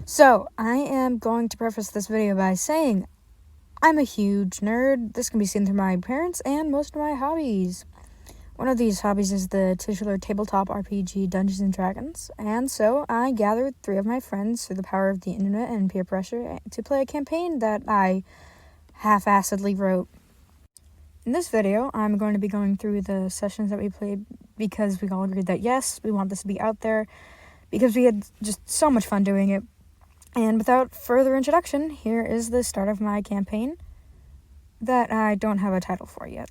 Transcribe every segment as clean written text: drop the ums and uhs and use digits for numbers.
So, I am going to preface this video by saying I'm a huge nerd. This can be seen through my parents and most of my hobbies. One of these hobbies is the titular tabletop RPG Dungeons & Dragons, and so I gathered 3 of my friends through the power of the internet and peer pressure to play a campaign that I half-assedly wrote. In this video, I'm going to be going through the sessions that we played because we all agreed that yes, we want this to be out there because we had just so much fun doing it. And without further introduction, here is the start of my campaign that I don't have a title for yet.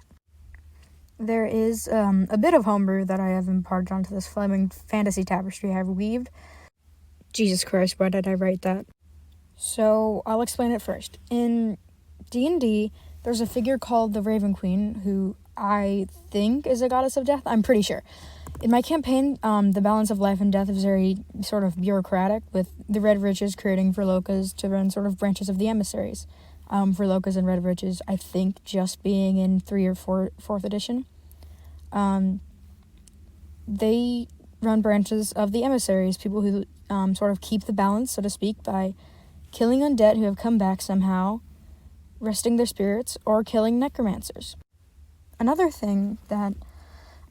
There is a bit of homebrew that I have imparted onto this flaming fantasy tapestry I've weaved. Jesus Christ, why did I write that? So, I'll explain it first. In D&D, there's a figure called the Raven Queen, who I think is a goddess of death. I'm pretty sure. In my campaign, the balance of life and death is very sort of bureaucratic, with the Red Riches creating Verlocas to run sort of branches of the emissaries. Verlocas and Red Riches, I think, just being in 3rd or 4th edition. They run branches of the emissaries, people who sort of keep the balance, so to speak, by killing undead who have come back somehow, resting their spirits, or killing necromancers. Another thing that,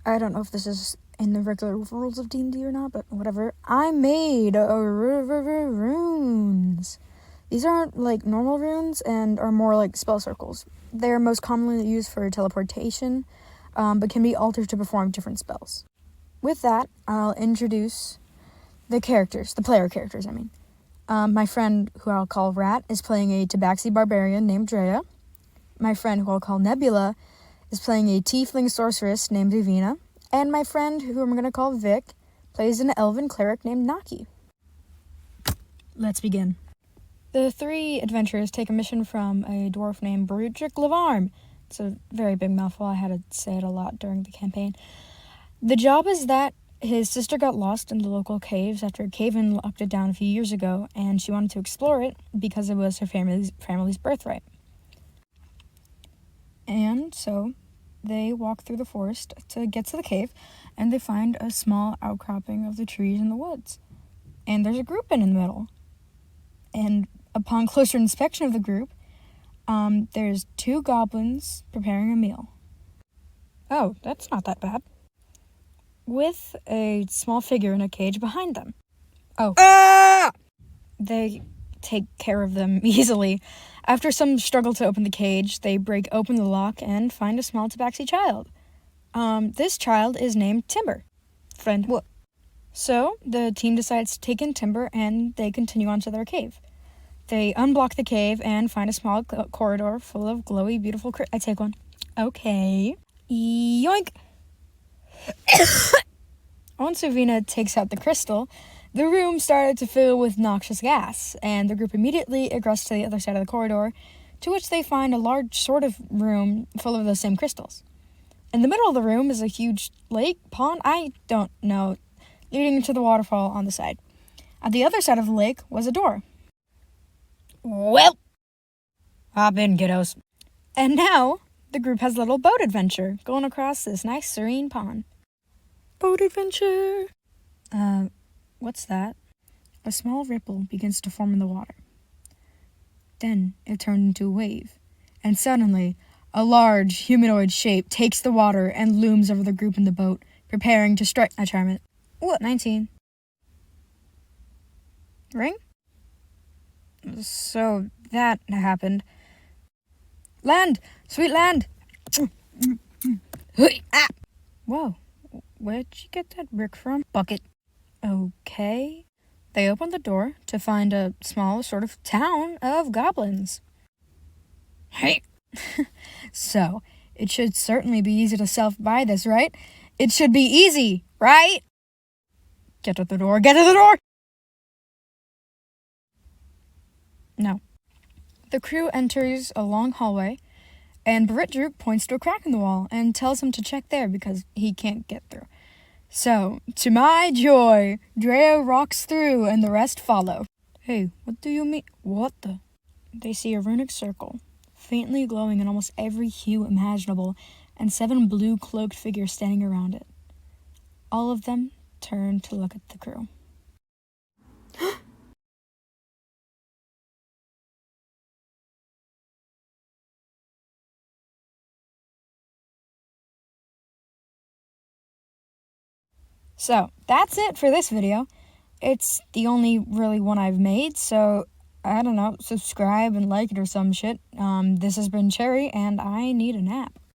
I don't know if this is in the regular rules of D&D or not, but whatever, I made runes. These aren't like normal runes and are more like spell circles. They are most commonly used for teleportation, but can be altered to perform different spells. With that, I'll introduce the player characters, I mean. My friend, who I'll call Rat, is playing a Tabaxi barbarian named Drea. My friend, who I'll call Nebula, is playing a tiefling sorceress named Ivina. And my friend, who I'm going to call Vic, plays an elven cleric named Naki. Let's begin. The 3 adventurers take a mission from a dwarf named Brudric Lavarm. It's a very big mouthful. I had to say it a lot during the campaign. The job is that his sister got lost in the local caves after a cave-in locked it down a few years ago, and she wanted to explore it because it was her family's birthright. And so they walk through the forest to get to the cave, and they find a small outcropping of the trees in the woods. And there's a group in the middle. And upon closer inspection of the group, there's 2 goblins preparing a meal. Oh, that's not that bad. With a small figure in a cage behind them. Oh. Ah! They take care of them easily. After some struggle to open the cage, they break open the lock and find a small tabaxi child. This child is named Timber. Friend. What? So, the team decides to take in Timber, and they continue on to their cave. They unblock the cave and find a small corridor full of glowy, beautiful I take one. Okay. Yoink! Once Ivina takes out the crystal, the room started to fill with noxious gas, and the group immediately egressed to the other side of the corridor, to which they find a large sort of room full of those same crystals. In the middle of the room is a huge lake, pond, I don't know, leading into the waterfall on the side. At the other side of the lake was a door. Well, hop in, kiddos. And now, the group has a little boat adventure going across this nice serene pond. Boat adventure! What's that? A small ripple begins to form in the water. Then it turned into a wave, and suddenly, a large humanoid shape takes the water and looms over the group in the boat, preparing to strike. I charm it. What? 19. Ring? So that happened. Land! Sweet land! Ah! Whoa. Where'd you get that brick from? Bucket. Okay. They open the door to find a small sort of town of goblins. Hey! So, it should certainly be easy to self-buy this, right? It should be easy, right? Get to the door, get to the door! No. The crew enters a long hallway, and Britdruk points to a crack in the wall and tells him to check there because he can't get through. So, to my joy, Drea rocks through and the rest follow. Hey, what do you mean? What the? They see a runic circle, faintly glowing in almost every hue imaginable, and 7 blue-cloaked figures standing around it. All of them turn to look at the crew. So, that's it for this video. It's the only really one I've made, so I don't know, subscribe and like it or some shit. This has been Cherry, and I need a nap.